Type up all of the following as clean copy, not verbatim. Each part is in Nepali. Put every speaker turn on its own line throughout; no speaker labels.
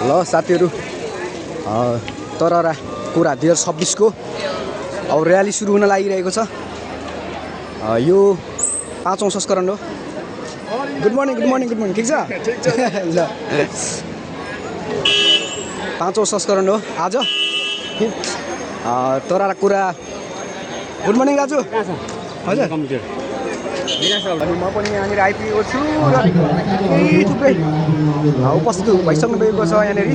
ल साथीहरु तररा कुरा 2026 को अब र्याली सुरु हुन लागिरहेको छ। यो 5औं संस्करण हो। गुड मर्निङ ठीक छ ल 5औं संस्करण हो आज। तररा कुरा गुड मर्निङ दाजु हजुर अनि म पनि यहाँनिर आइपुगेको छु र केही थुप्रै उपस्थित भइसक्नु भएको छ यहाँनिर।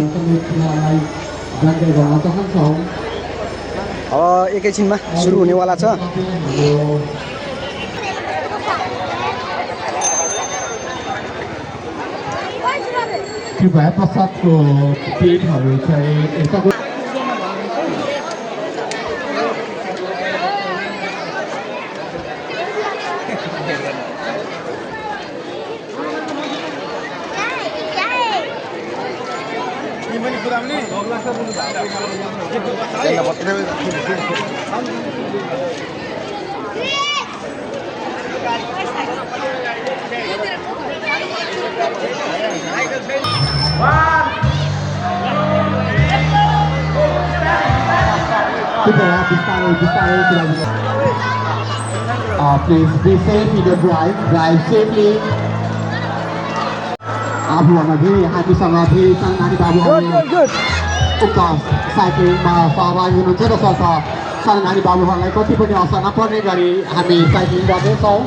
एकैछिनमा सुरु हुनेवाला छ।
कृपया पश्चातको टिकटहरू चाहिँ please be safe in your drive safely. आफूभन्दा फेरि हामीसँग फेरि सानो नानी बाबुहरू उक्त साइक्लिङमा सहभागी हुनुहुन्छ तसर्थ सानो नानी बाबुहरूलाई कति पनि असर नपर्ने गरी हामी साइक्लिङ गर्दैछौँ।